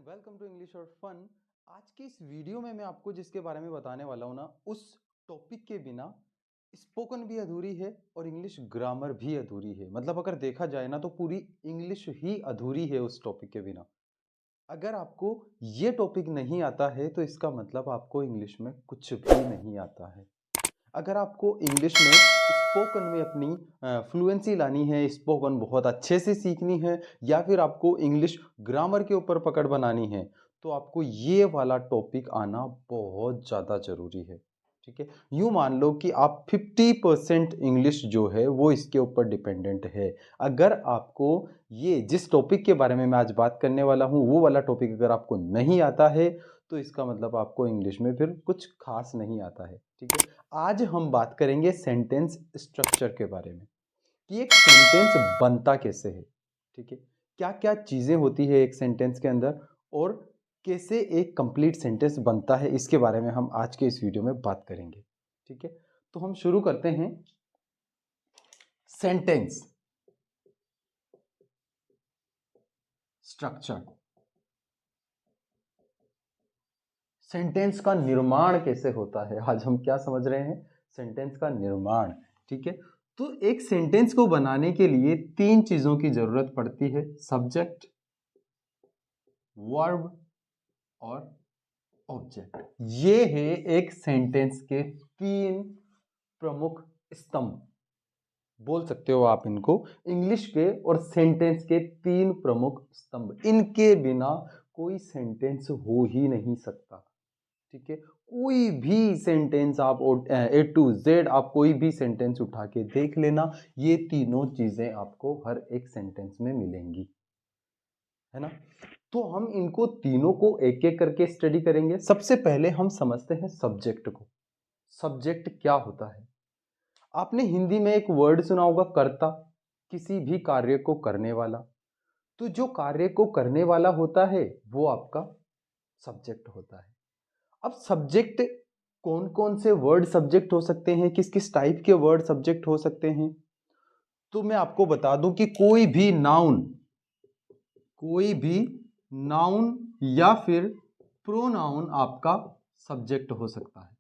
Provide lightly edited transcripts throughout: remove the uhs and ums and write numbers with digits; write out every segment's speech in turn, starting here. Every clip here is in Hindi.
एंड वेलकम टू इंग्लिश और फन। आज की इस वीडियो में मैं आपको जिसके बारे में बताने वाला हूँ ना, उस टॉपिक के बिना स्पोकन भी अधूरी है और इंग्लिश ग्रामर भी अधूरी है। मतलब अगर देखा जाए ना तो पूरी इंग्लिश ही अधूरी है उस टॉपिक के बिना। अगर आपको ये टॉपिक नहीं आता है तो इसका मतलब आपको इंग्लिश में कुछ भी नहीं आता है। अगर आपको इंग्लिश में स्पोकन में अपनी फ्लुएंसी लानी है, स्पोकन बहुत अच्छे से सीखनी है, या फिर आपको इंग्लिश ग्रामर के ऊपर पकड़ बनानी है, तो आपको ये वाला टॉपिक आना बहुत ज़्यादा ज़रूरी है। ठीक है, यूँ मान लो कि आप 50% इंग्लिश जो है वो इसके ऊपर डिपेंडेंट है। अगर आपको ये जिस टॉपिक के बारे में मैं आज बात करने वाला हूँ वो वाला टॉपिक अगर आपको नहीं आता है तो इसका मतलब आपको इंग्लिश में फिर कुछ खास नहीं आता है। ठीक है, आज हम बात करेंगे सेंटेंस स्ट्रक्चर के बारे में कि एक सेंटेंस बनता कैसे है। ठीक है, क्या क्या चीज़ें होती है एक सेंटेंस के अंदर और कैसे एक कंप्लीट सेंटेंस बनता है, इसके बारे में हम आज के इस वीडियो में बात करेंगे। ठीक है, तो हम शुरू करते हैं। सेंटेंस स्ट्रक्चर, सेंटेंस का निर्माण कैसे होता है, आज हम क्या समझ रहे हैं, सेंटेंस का निर्माण। ठीक है, तो एक सेंटेंस को बनाने के लिए तीन चीजों की जरूरत पड़ती है: सब्जेक्ट, वर्ब और ऑब्जेक्ट। ये है एक सेंटेंस के तीन प्रमुख स्तंभ, बोल सकते हो आप इनको, इंग्लिश के और सेंटेंस के तीन प्रमुख स्तंभ। इनके बिना कोई सेंटेंस हो ही नहीं सकता। ठीक है, कोई भी सेंटेंस आप ए टू जेड आप कोई भी सेंटेंस उठा के देख लेना, ये तीनों चीजें आपको हर एक सेंटेंस में मिलेंगी, है ना। तो हम इनको तीनों को एक एक करके स्टडी करेंगे। सबसे पहले हम समझते हैं सब्जेक्ट को। सब्जेक्ट क्या होता है? आपने हिंदी में एक वर्ड सुना होगा, कर्ता, किसी भी कार्य को करने वाला। तो जो कार्य को करने वाला होता है वो आपका सब्जेक्ट होता है। अब सब्जेक्ट कौन कौन से वर्ड सब्जेक्ट हो सकते हैं, किस किस टाइप के वर्ड सब्जेक्ट हो सकते हैं, तो मैं आपको बता दूं कि कोई भी नाउन या फिर प्रोनाउन आपका सब्जेक्ट हो सकता है।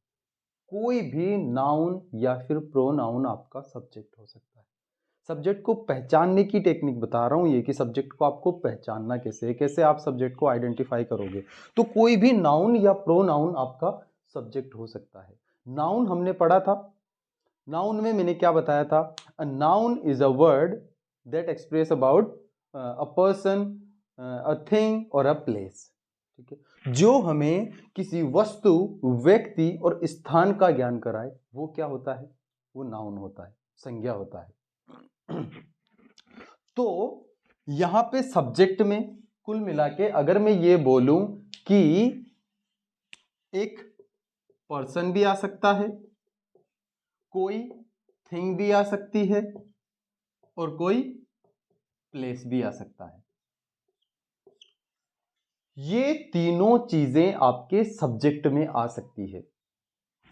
कोई भी नाउन या फिर प्रोनाउन आपका सब्जेक्ट हो सकता है। सब्जेक्ट को पहचानने की टेक्निक बता रहा हूं ये, कि सब्जेक्ट को आपको पहचानना कैसे है, कैसे आप सब्जेक्ट को आइडेंटिफाई करोगे। तो कोई भी नाउन या प्रोनाउन आपका सब्जेक्ट हो सकता है। नाउन हमने पढ़ा था, नाउन में मैंने क्या बताया था? A noun is a word that express about a person, a thing और अ प्लेस। ठीक है, जो हमें किसी वस्तु, व्यक्ति और स्थान का ज्ञान कराए वो क्या होता है? वो नाउन होता है, संज्ञा होता है। तो यहां पे सब्जेक्ट में कुल मिला के अगर मैं ये बोलूं कि एक पर्सन भी आ सकता है, कोई थिंग भी आ सकती है और कोई प्लेस भी आ सकता है। ये तीनों चीजें आपके सब्जेक्ट में आ सकती है।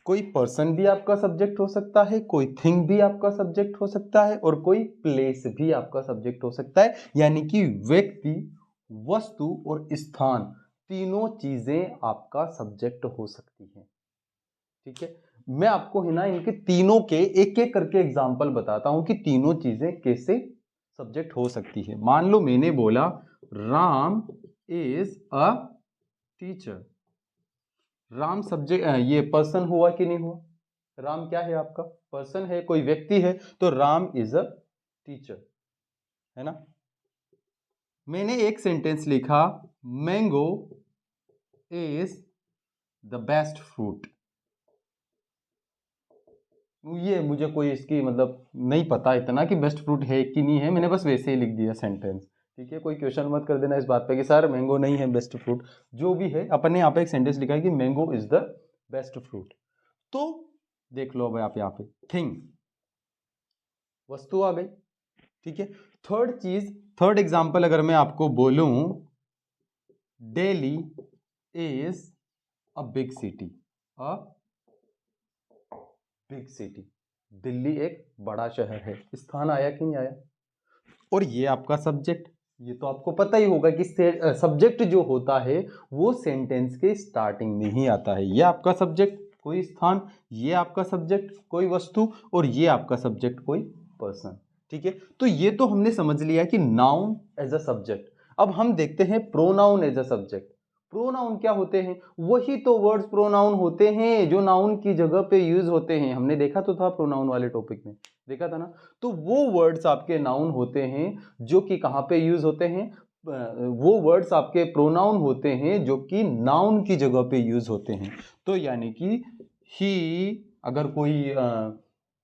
कोई पर्सन भी आपका सब्जेक्ट हो सकता है, कोई थिंग भी आपका सब्जेक्ट हो सकता है और कोई प्लेस भी आपका सब्जेक्ट हो सकता है। यानी कि व्यक्ति, वस्तु और स्थान, तीनों चीजें आपका सब्जेक्ट हो सकती हैं। ठीक है, मैं आपको है ना इनके तीनों के एक एक करके एग्जांपल बताता हूं कि तीनों चीजें कैसे सब्जेक्ट हो सकती है। मान लो मैंने बोला Ram is a teacher. Ram subject, ये पर्सन हुआ कि नहीं हुआ? राम क्या है आपका? पर्सन है, कोई व्यक्ति है, तो राम इज अ टीचर, है ना। मैंने एक सेंटेंस लिखा, mango is the best fruit. ये मुझे कोई इसकी मतलब नहीं पता इतना कि बेस्ट फ्रूट है कि नहीं है, मैंने बस वैसे ही लिख दिया सेंटेंस। ठीक है, कोई क्वेश्चन मत कर देना इस बात पे कि सर मैंगो नहीं है बेस्ट फ्रूट। जो भी है, अपने यहाँ पे एक सेंटेंस लिखा है कि mango is the best fruit. तो देख लो अब आप यहाँ पे थिंग, वस्तु आ गई। ठीक है, थर्ड चीज, थर्ड एग्जांपल अगर मैं आपको बोलूं, Delhi is a big city. A big city, Delhi एक बड़ा शहर है। स्थान आया कि नहीं आया? और ये आपका सब्जेक्ट। ये तो आपको पता ही होगा कि सब्जेक्ट जो होता है वो सेंटेंस के स्टार्टिंग में ही आता है। ये आपका सब्जेक्ट कोई स्थान, ये आपका सब्जेक्ट कोई वस्तु, और ये आपका सब्जेक्ट कोई पर्सन। ठीक है, तो ये तो हमने समझ लिया कि नाउन एज अ सब्जेक्ट। अब हम देखते हैं pronoun as a subject. Pronoun क्या होते हैं? वही तो वर्ड्स प्रोनाउन होते हैं जो नाउन की जगह पे यूज होते हैं। हमने देखा तो था प्रोनाउन वाले टॉपिक में, देखा था ना। तो वो वर्ड्स आपके नाउन होते हैं जो कि कहाँ पे यूज होते हैं? वो वर्ड्स आपके प्रोनाउन होते हैं जो कि नाउन की जगह पे यूज होते हैं। तो यानी कि ही, अगर कोई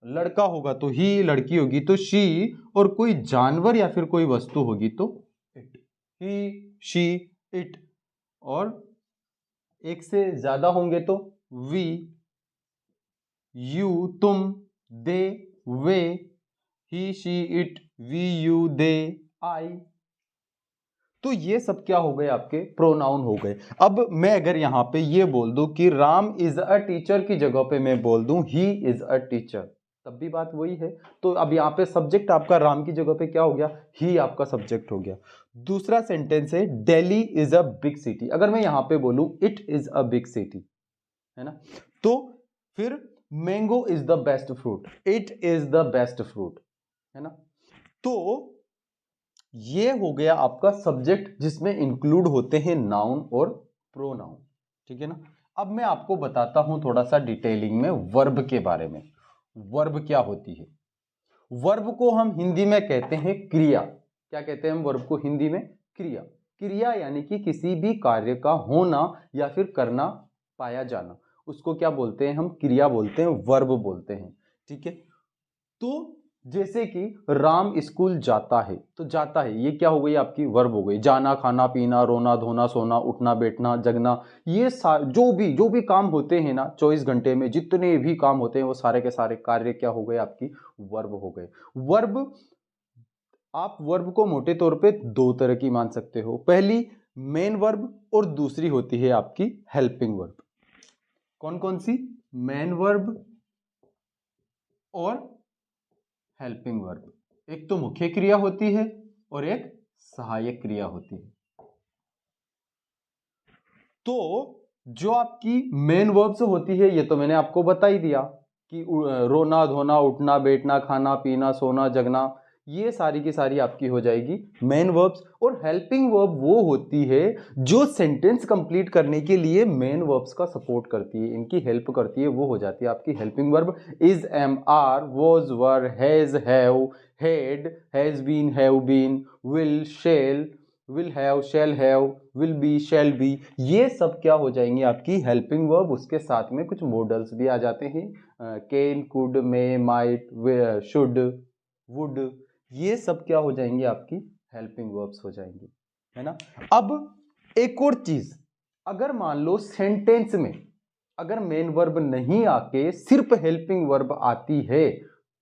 लड़का होगा तो ही, लड़की होगी तो शी, और कोई जानवर या फिर कोई वस्तु होगी तो इट। He, she, it. और एक से ज्यादा होंगे तो वी, यू, तुम, दे, वे, ही, शी, इट, वी, यू, दे, आई। तो ये सब क्या हो गए? आपके प्रोनाउन हो गए। अब मैं अगर यहां पे ये बोल दूं कि राम इज अ टीचर की जगह पे मैं बोल दूं ही इज अ टीचर, तब भी बात वही है। तो अब यहां पे सब्जेक्ट आपका राम की जगह पे क्या हो गया? ही आपका सब्जेक्ट हो गया। दूसरा सेंटेंस है Delhi is a big city. अगर मैं यहां पे बोलूं it is a big city, है ना, तो फिर mango is the best fruit, it is the best fruit, है ना। तो ये हो गया आपका सब्जेक्ट जिसमें इंक्लूड होते हैं नाउन और प्रोनाउन। ठीक है ना। अब मैं आपको बताता हूं थोड़ा सा डिटेलिंग में वर्ब के बारे में। वर्ब क्या होती है? वर्ब को हम हिंदी में कहते हैं क्रिया। क्या कहते हैं हम वर्ब को हिंदी में? क्रिया। क्रिया यानी कि किसी भी कार्य का होना या फिर करना, पाया जाना, उसको क्या बोलते हैं हम? क्रिया बोलते हैं, वर्ब बोलते हैं। ठीक है। तो जैसे कि राम स्कूल जाता है, तो जाता है ये क्या हो गई? आपकी वर्ब हो गई। जाना, खाना पीना, रोना धोना, सोना, उठना बैठना, जगना, ये जो भी काम होते हैं ना 24 घंटे में, जितने भी काम होते हैं वो सारे के सारे कार्य क्या हो गए? आपकी वर्ब हो गए। वर्ब, आप वर्ब को मोटे तौर पे दो तरह की मान सकते हो। पहली मेन वर्ब, और दूसरी होती है आपकी हेल्पिंग वर्ब। कौन कौन सी? मेन वर्ब और हेल्पिंग वर्ब। एक तो मुख्य क्रिया होती है और एक सहायक क्रिया होती है। तो जो आपकी मेन वर्ब्स होती है, ये तो मैंने आपको बता ही दिया कि रोना धोना, उठना बैठना, खाना पीना, सोना जगना, ये सारी की सारी आपकी हो जाएगी मेन वर्ब्स। और हेल्पिंग वर्ब वो होती है जो सेंटेंस कंप्लीट करने के लिए मेन वर्ब्स का सपोर्ट करती है, इनकी हेल्प करती है, वो हो जाती है आपकी helping verb. Is, am, are, was, were, has, have, had, has been, have been, will have, shall have, will be, shall be, ये सब क्या हो जाएंगे? आपकी हेल्पिंग वर्ब। उसके साथ में कुछ मॉडल्स भी आ जाते हैं, can, could, may, might, should, would, ये सब क्या हो जाएंगे? आपकी हेल्पिंग वर्ब्स हो जाएंगी, है ना। अब एक और चीज, अगर मान लो सेंटेंस में अगर मेन वर्ब नहीं आके सिर्फ हेल्पिंग वर्ब आती है,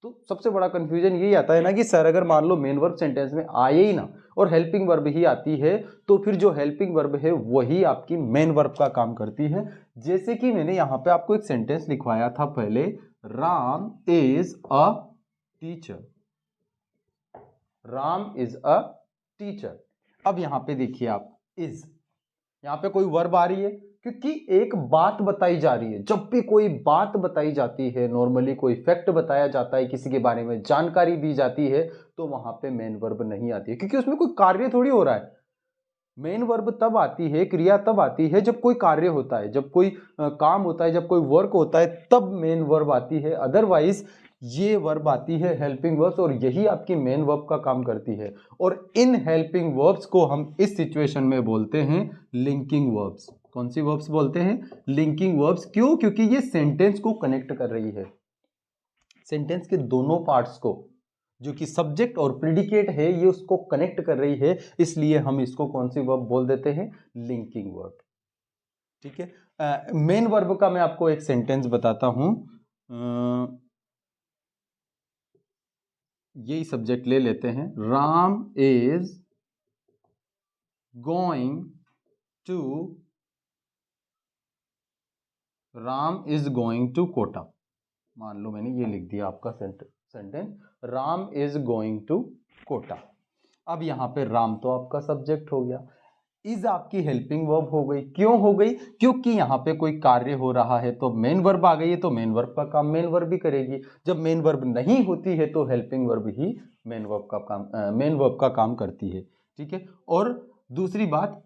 तो सबसे बड़ा कंफ्यूजन यही आता है ना कि सर अगर मान लो मेन वर्ब सेंटेंस में आए ही ना और हेल्पिंग वर्ब ही आती है, तो फिर जो हेल्पिंग वर्ब है वही आपकी मेन वर्ब का काम करती है। जैसे कि मैंने यहां पे आपको एक सेंटेंस लिखवाया था पहले, Ram is a teacher, Ram is a teacher. अब यहां पे देखिए आप, इज, यहां पे कोई वर्ब आ रही है क्योंकि एक बात बताई जा रही है। जब भी कोई बात बताई जाती है, नॉर्मली कोई फैक्ट बताया जाता है, किसी के बारे में जानकारी दी जाती है, तो वहां पे मेन वर्ब नहीं आती है क्योंकि उसमें कोई कार्य थोड़ी हो रहा है। मेन वर्ब तब आती है, क्रिया तब आती है जब कोई कार्य होता है, जब कोई काम होता है, जब कोई वर्क होता है, तब मेन वर्ब आती है। अदरवाइज ये वर्ब आती है हेल्पिंग वर्ब्स, और यही आपकी मेन वर्ब का काम करती है। और इन हेल्पिंग वर्ब्स को हम इस सिचुएशन में बोलते हैं लिंकिंग वर्ब्स। कौन सी वर्ब्स बोलते हैं? Linking verbs. क्यों? क्योंकि ये सेंटेंस को कनेक्ट कर रही है, सेंटेंस के दोनों पार्ट्स को, जो कि सब्जेक्ट और प्रिडिकेट है, ये उसको कनेक्ट कर रही है, इसलिए हम इसको कौन सी वर्ब बोल देते हैं? Linking verb. ठीक है। मेन वर्ब का मैं आपको एक सेंटेंस बताता हूं। यही सब्जेक्ट ले लेते हैं, Ram is going to, Ram is going to Kota. मान लो मैंने ये लिख दिया आपका sentence, Ram is going to Kota. अब यहाँ पे राम तो आपका सब्जेक्ट हो गया, इज आपकी हेल्पिंग वर्ब हो गई। क्यों हो गई? क्योंकि यहाँ पे कोई कार्य हो रहा है तो मेन वर्ब आ गई है, तो मेन वर्ब का काम मेन वर्ब भी करेगी। जब मेन वर्ब नहीं होती है तो हेल्पिंग वर्ब ही मेन वर्ब का काम करती है। ठीक है। और दूसरी बात,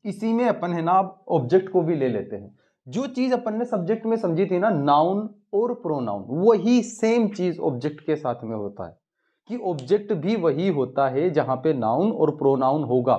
इसी में अपन है ना ऑब्जेक्ट को भी ले लेते हैं। जो चीज अपन ने सब्जेक्ट में समझी थी ना, नाउन और प्रोनाउन, वही सेम चीज ऑब्जेक्ट के साथ में होता है कि ऑब्जेक्ट भी वही होता है जहां पे नाउन और प्रोनाउन होगा,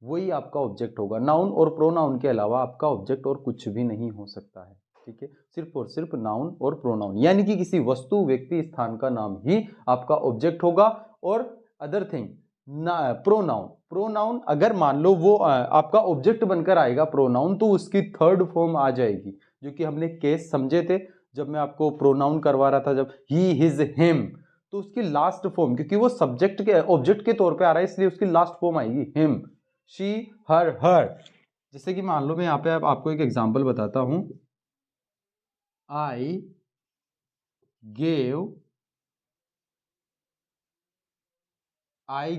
वही आपका ऑब्जेक्ट होगा। नाउन और प्रोनाउन के अलावा आपका ऑब्जेक्ट और कुछ भी नहीं हो सकता है। ठीक है। सिर्फ और सिर्फ नाउन और प्रोनाउन, यानी कि किसी वस्तु, व्यक्ति, स्थान का नाम ही आपका ऑब्जेक्ट होगा। और अदर थिंग ना, प्रोनाउन, प्रोनाउन अगर मान लो वो आपका ऑब्जेक्ट बनकर आएगा प्रोनाउन, तो उसकी थर्ड फॉर्म आ जाएगी, जो कि हमने केस समझे थे जब मैं आपको प्रोनाउन करवा रहा था, जब ही, हिज, हिम, तो उसकी लास्ट फॉर्म, क्योंकि वो सब्जेक्ट के ऑब्जेक्ट के तौर पे आ रहा है, इसलिए उसकी लास्ट फॉर्म आएगी हिम, शी, हर। जैसे कि मान लो मैं यहाँ पे आपको एक एग्जांपल बताता हूं। I gave I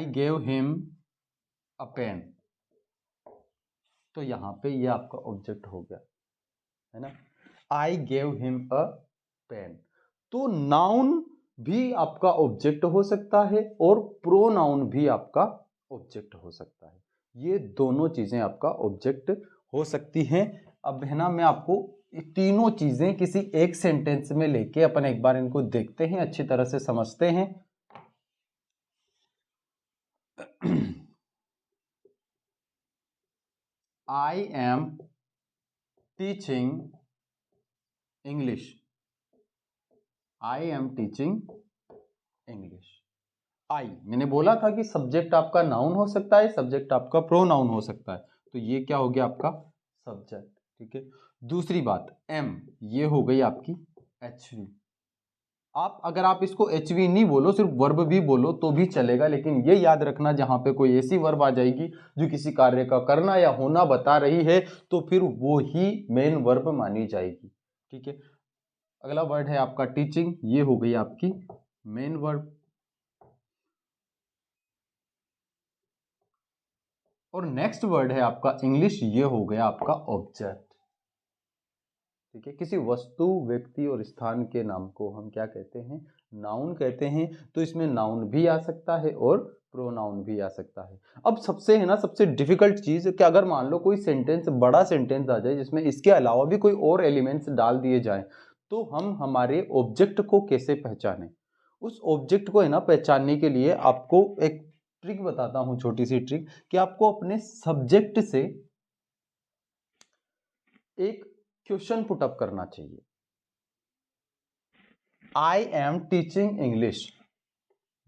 gave him a pen, तो यहां पे ये आपका ऑब्जेक्ट हो गया, है ना। I gave him a pen. तो नाउन भी आपका ऑब्जेक्ट हो सकता है और प्रोनाउन भी आपका ऑब्जेक्ट हो सकता है। ये दोनों चीजें आपका ऑब्जेक्ट हो सकती हैं। अब है ना, मैं आपको ये तीनों चीजें किसी एक सेंटेंस में लेके अपन एक बार इनको देखते हैं, अच्छी तरह से समझते हैं। I am teaching English. I am teaching English. I, मैंने बोला था कि सब्जेक्ट आपका नाउन हो सकता है, सब्जेक्ट आपका प्रोनाउन हो सकता है, तो ये क्या हो गया आपका सब्जेक्ट। ठीक है। दूसरी बात, एम, ये हो गई आपकी एचवी। अगर आप इसको एचवी नहीं बोलो, सिर्फ वर्ब भी बोलो तो भी चलेगा, लेकिन ये याद रखना जहां पे कोई ऐसी वर्ब आ जाएगी जो किसी कार्य का करना या होना बता रही है, तो फिर वो ही मेन वर्ब मानी जाएगी। ठीक है। अगला वर्ड है आपका टीचिंग, ये हो गई आपकी मेन वर्ब। और नेक्स्ट वर्ड है आपका इंग्लिश, ये हो गया आपका ऑब्जेक्ट। ठीक है। किसी वस्तु, व्यक्ति और स्थान के नाम को हम क्या कहते हैं? नाउन कहते हैं। तो इसमें नाउन भी आ सकता है और प्रोनाउन भी आ सकता है। अब सबसे है ना, सबसे डिफिकल्ट चीज कि अगर मान लो कोई सेंटेंस, बड़ा सेंटेंस आ जाए जिसमें इसके अलावा भी कोई और एलिमेंट्स डाल दिए जाएं, तो हम हमारे ऑब्जेक्ट को कैसे पहचानें? उस ऑब्जेक्ट को है ना पहचानने के लिए आपको एक ट्रिक बताता हूं, छोटी सी ट्रिक, कि आपको अपने सब्जेक्ट से एक क्वेश्चन पुटअप करना चाहिए। आई एम टीचिंग इंग्लिश,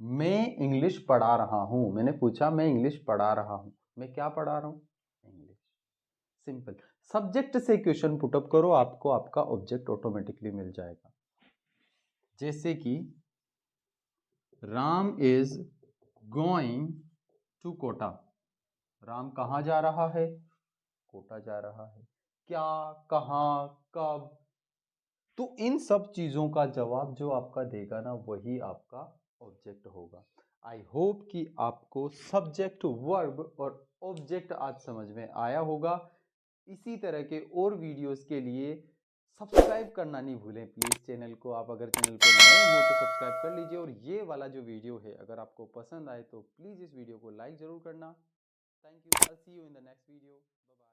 मैं इंग्लिश पढ़ा रहा हूं। मैंने पूछा मैं इंग्लिश पढ़ा रहा हूं, मैं क्या पढ़ा रहा हूं? इंग्लिश। सिंपल। सब्जेक्ट से क्वेश्चन पुटअप करो, आपको आपका ऑब्जेक्ट ऑटोमेटिकली मिल जाएगा। जैसे कि Ram is going to Kota. Ram कहां जा रहा है? कोटा जा रहा है। क्या, कहां, कब? तो इन सब चीजों का जवाब जो आपका देगा ना, वही आपका ऑब्जेक्ट होगा। आई होप कि आपको सब्जेक्ट, वर्ब और ऑब्जेक्ट आज समझ में आया होगा। इसी तरह के और वीडियोस के लिए सब्सक्राइब करना नहीं भूलें प्लीज़ चैनल को। आप अगर चैनल पर नए हो तो सब्सक्राइब कर लीजिए, और ये वाला जो वीडियो है अगर आपको पसंद आए तो प्लीज़ इस वीडियो को लाइक ज़रूर करना। Thank you. I see you in the next video. Bye bye.